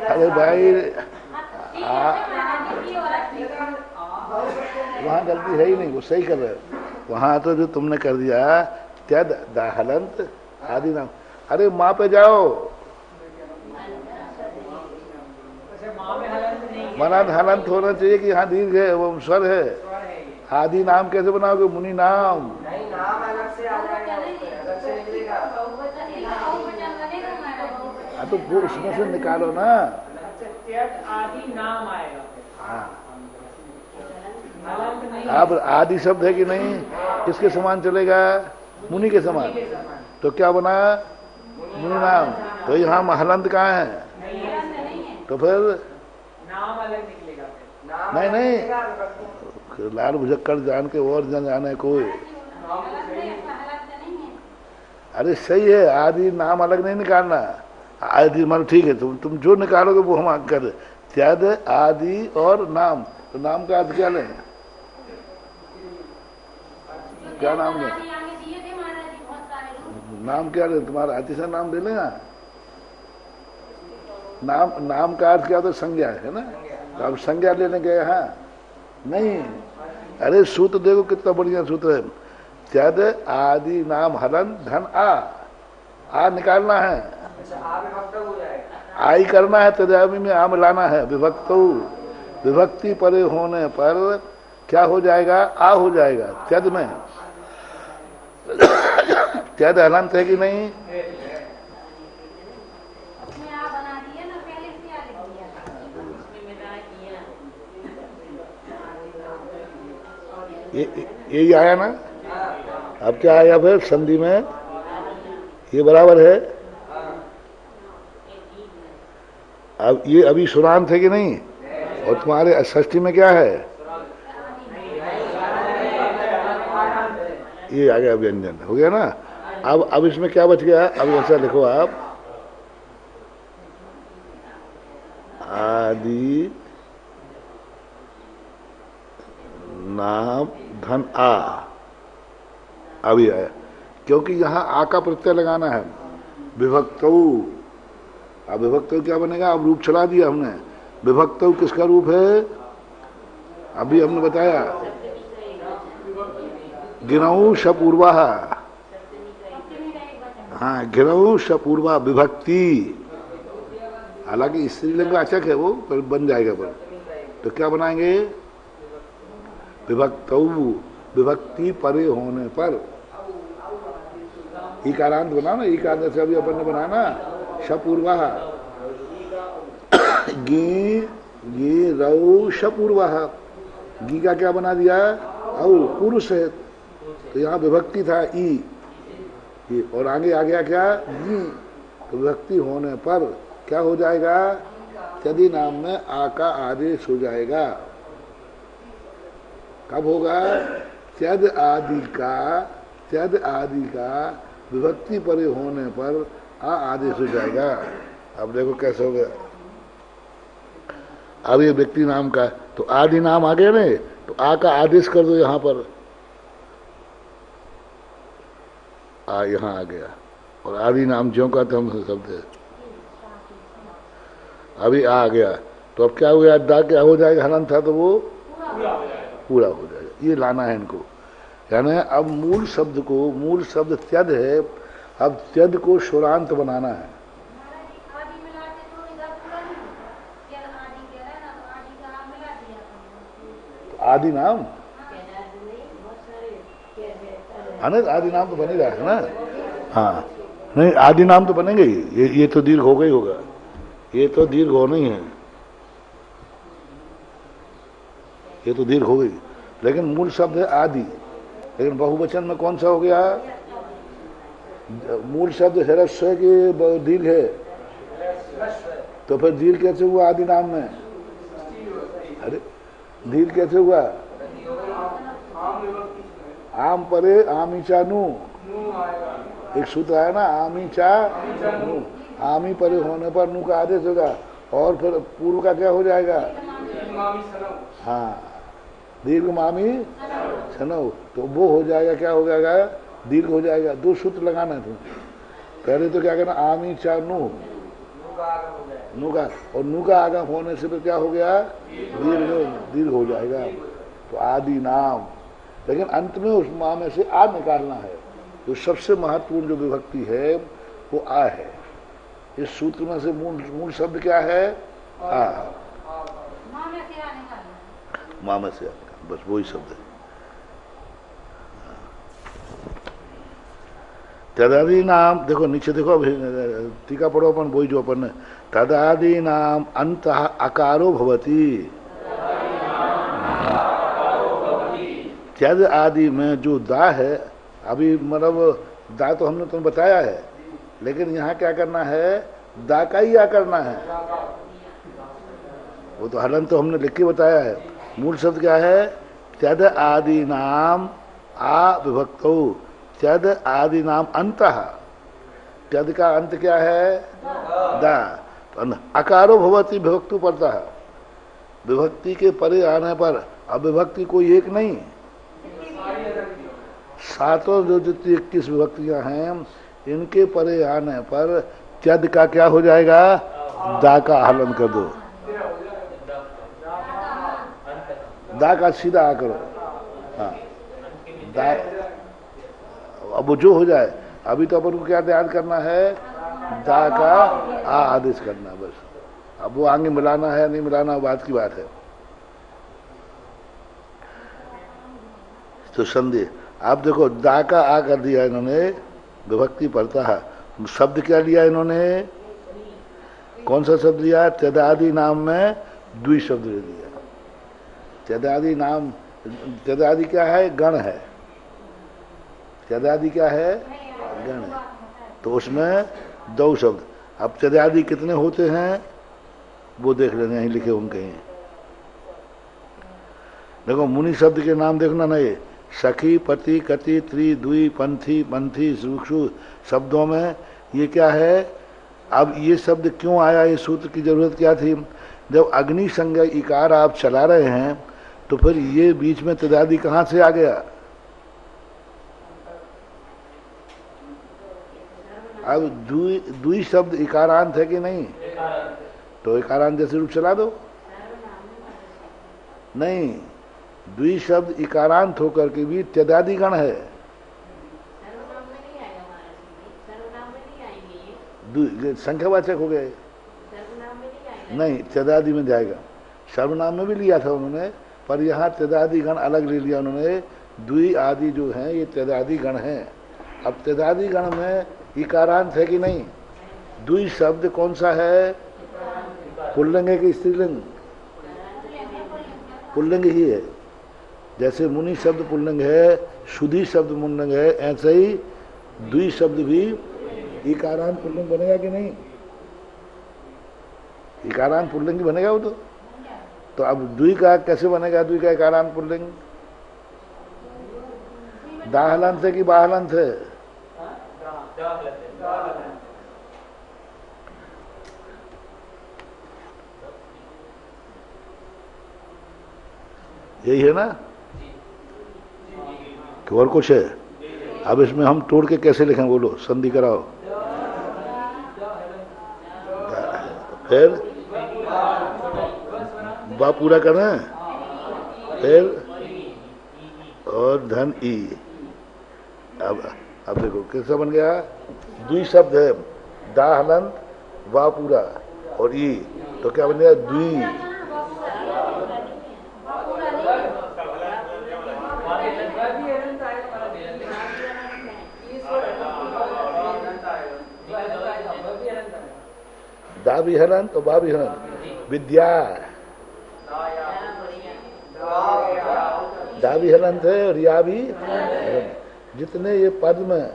अरे भाई, वहाँ गलती है ही नहीं, वो सही कर रहे हो। वहाँ तो जो तुमने कर दिया त्यद दाहलंत आदि नाम, अरे माँ पे जाओ, मना हलंत होना चाहिए कि हाँ दीर्घ है, वो स्वर है। आदि नाम कैसे बनाओगे? मुनि नाम, नाम अलग से आ जाएगा, अलग से निकलेगा। तो वो उसमें से निकालो ना। आदि नाम आएगा। हाँ, अब आदि शब्द है कि नहीं? किसके समान चलेगा? मुनि के समान। तो क्या बना? मुनि नाम। तो यहाँ महलंत कहाँ है? तो फिर नाम अलग निकलेगा। नहीं नहीं, लाल भुजक्कड़ जान के और जन जाने कोई। अरे सही है, आदि नाम अलग नहीं निकालना, आदि मान ठीक है, तुम जो निकालोगे वो हम कर दे। त्यद आदि और नाम, तो नाम का अर्थ क्या लें? क्या नाम लें? नाम क्या लें? तुम्हारा अतिशय नाम ले लेना। नाम का अर्थ क्या होता है? संज्ञा है ना। तो अब संज्ञा लेने गए यहाँ नहीं। अरे सूत्र देखो कितना बढ़िया सूत्र है। त्यद आदि नाम हलन धन आ निकालना है, आई करना है, तदामी में आम लाना है। विभक्ति परे होने पर क्या हो जाएगा? आ हो जाएगा त्यद में। त्यद हलंत है कि नहीं? यही आया ना। अब क्या आया फिर संधि में? ये बराबर है। अब ये अभी सुरांत है कि नहीं? और तुम्हारे षष्ठी में क्या है? ये आ गया व्यंजन, हो गया ना। अब इसमें क्या बच गया? अब ऐसा लिखो आप, आदि नाम धन आ। अभी आया क्योंकि यहां आ का प्रत्यय लगाना है। विभक्तौ, अब विभक्तौ क्या बनेगा? अब रूप चला दिया हमने। विभक्तौ किसका रूप है? अभी हमने बताया, गिनऊ शपूर्वा। हाँ, गिनऊ शपूर्वा विभक्ति। हालांकि स्त्रीलिंग का वाचक है वो, पर बन जाएगा। पर तो क्या बनाएंगे? विभक्तौ, विभक्ति परे होने पर। इकारांत बनाना, इकारांत से अभी अपन ने बनाना शपूर्वा। गी रऊ शपूर्वा। गी का क्या बना दिया? औ पुरुष है, तो यहाँ विभक्ति था ई, और आगे आ गया क्या? गी। तो विभक्ति होने पर क्या हो जाएगा? त्यदि नाम में आ का आदेश हो जाएगा। कब होगा? त्यद आदि का विभक्ति परे होने पर आ आदेश हो जाएगा। अब देखो कैसे हो गया। अब ये व्यक्ति नाम का, तो आदि नाम आ गया नहीं, तो आ का आदेश कर दो यहां पर। आ यहां आ गया, और आदि नाम ज्यों का तो हम शब्द है। अभी आ गया, तो अब क्या हो गया? दा क्या हो जाएगा? हलन था तो वो पूरा हो जाएगा। ये लाना है इनको। यानी अब मूल शब्द त्यद है, अब त्यद को शुरांत बनाना है। आदि नाम, आदि नाम तो बनेगा है ना। हाँ, नहीं आदि नाम तो बनेंगे ही। ये तो दीर्घ हो गई होगा, ये तो दीर्घ हो नहीं है, ये तो दीर्घ हो गई। लेकिन मूल शब्द है आदि। लेकिन बहुवचन में कौन सा हो गया? मूल शब्द ह्रस्व के दीर्घ है, तो फिर दीर्घ कैसे हुआ आदि नाम में? अरे दीर्घ कैसे हुआ? आम परे आमीचा नू, एक सूत्र आया ना, आमीचा नू। आमी परे होने पर नू का आदेश होगा, और फिर पूर्व का क्या हो जाएगा? हाँ, दीर्घ मामी छनौ, तो वो हो जाएगा। क्या हो जाएगा? दीर्घ हो जाएगा। दो सूत्र लगाना है तुम्हें। पहले तो क्या करना? आमी चा नू, नू का, और नू का आगा होने से फिर क्या हो गया? दीर्घ हो जाएगा। तो आदि नाम, लेकिन अंत में उस माँ में से आ निकालना है। तो सबसे महत्वपूर्ण जो विभक्ति है वो आ है। इस सूत्र में से मूल शब्द क्या है? आ। माँ में से आ, बस वही शब्द है। तदादि नाम, देखो नीचे देखो, अभी टीका पढ़ो अपन, वही जो अपन ने। तदादि नाम अंत अकारो भवती। त्यज आदि में जो दा है, अभी मतलब दा तो हमने तुम्हें बताया है, लेकिन यहाँ क्या करना है? दा का ही आ करना है। वो तो हलन तो हमने लिख के बताया है। मूल शब्द क्या है? त्यज आदि नाम आ विभक्तो। त्यज आदि नाम अंत। त्यज का अंत क्या है? दा। तो अकारो भवती विभक्तु पड़ता है, विभक्ति के परे आने पर अब विभक्ति कोई एक नहीं, सातों जो जितनी 21 विभक्तियां हैं इनके परे आने पर त्यद का क्या हो जाएगा, दा का हलन कर दो, दा का सीधा आ करो। हाँ दा, अब जो हो जाए, अभी तो अपन को क्या ध्यान करना है, दा का आ आदेश करना बस। अब वो आगे मिलाना है नहीं मिलाना बात की बात है। तो संधि आप देखो, दा का आ कर दिया इन्होंने, विभक्ति पढ़ता है, शब्द क्या लिया इन्होंने, कौन सा शब्द लिया, त्यदादि नाम में द्वि शब्द ले लिया। त्यदादि नाम, त्यदादि क्या है, गण है, त्यदादि क्या है, गण है, तो उसमें दो शब्द। अब त्यदादि कितने होते हैं वो देख लेना, यहीं लिखे होंगे कहीं। देखो मुनि शब्द के नाम देखना नहीं, सखी, पति, कति, त्रि, द्वि, पंथी, पंथी, सुक्षु शब्दों में ये क्या है। अब ये शब्द क्यों आया, ये सूत्र की जरूरत क्या थी, जब अग्नि संज्ञा इकार आप चला रहे हैं तो फिर ये बीच में त्यदादि कहाँ से आ गया। अब द्वि शब्द इकारांत है कि नहीं, तो इकारांत जैसे रूप चला दो, नहीं, द्वि शब्द इकारांत होकर के भी त्यदादि गण है, संख्यावाचक हो गए, नहीं त्यदादि में जाएगा। सर्वनाम में भी लिया था उन्होंने, पर यहाँ त्यदादि गण अलग ले लिया उन्होंने, द्वि आदि जो हैं ये त्यदादि गण हैं। अब त्यदादि गण में इकारांत है कि नहीं, द्वि शब्द कौन सा है, पुल्लिंग है कि स्त्रीलिंग, पुल्लिंग ही है। जैसे मुनि शब्द पुल्लिंग है, शुद्धि शब्द पुल्लिंग है, ऐसे ही द्वि शब्द भी इकारांत पुल्लिंग बनेगा कि नहीं, इकारांत पुल्लिंग बनेगा वो तो अब द्वि का कैसे बनेगा, द्वि का इकारांत पुल्लिंग, दाहलंत है कि बाहलंत है, यही है ना कि और कुछ है। अब इसमें हम तोड़ के कैसे लिखें, बोलो, संधि कराओ। फिर बा पूरा करना है, फिर और धन ई। अब देखो कैसा बन गया, द्वि शब्द है, दा हलंत वा पूरा और ई, तो क्या बन गया, द्वि। दा भी हलंत और बा भी हलंत, विद्या, दा भी हलंत है और या भी हलंत। जितने ये पद में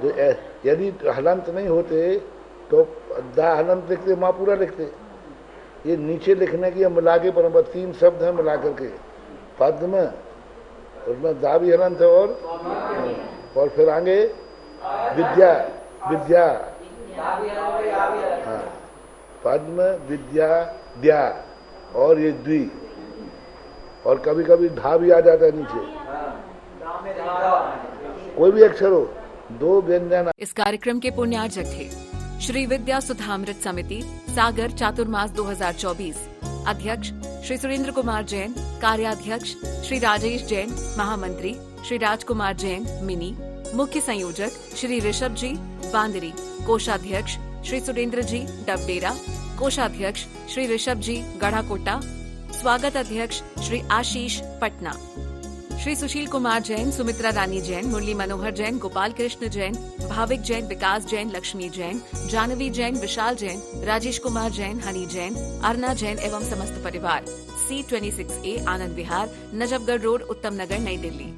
जो यदि हलंत नहीं होते तो दा हलंत लिखते, माँ पूरा लिखते। ये नीचे लिखने की मिला के पर 3 शब्द हैं मिला करके पद में, उसमें दा भी हलंत है और फिर आगे विद्या, विद्या, हाँ, पद्म, विद्या, द्या और ये द्वि, और कभी कभी धा भी आ जाता है नीचे, कोई भी अक्षर हो, 2 व्यंजन। इस कार्यक्रम के पुण्यार्जक थे श्री विद्या सुधामृत समिति, सागर, चातुर्मास 2024। अध्यक्ष श्री सुरेंद्र कुमार जैन, कार्याध्यक्ष श्री राजेश जैन, महामंत्री श्री राजकुमार जैन, मिनी, मुख्य संयोजक श्री ऋषभ जी, बांदरी, कोषाध्यक्ष श्री सुरेंद्र जी, डबडेरा, कोषाध्यक्ष श्री ऋषभ जी, गढ़ाकोटा, स्वागत अध्यक्ष श्री आशीष, पटना, श्री सुशील कुमार जैन, सुमित्रा रानी जैन, मुरली मनोहर जैन, गोपाल कृष्ण जैन, भाविक जैन, विकास जैन, लक्ष्मी जैन, जानवी जैन, विशाल जैन, राजेश कुमार जैन, हनी जैन, अर्ना जैन एवं समस्त परिवार। C26A आनंद विहार, नजफगढ़ रोड, उत्तम नगर, नई दिल्ली।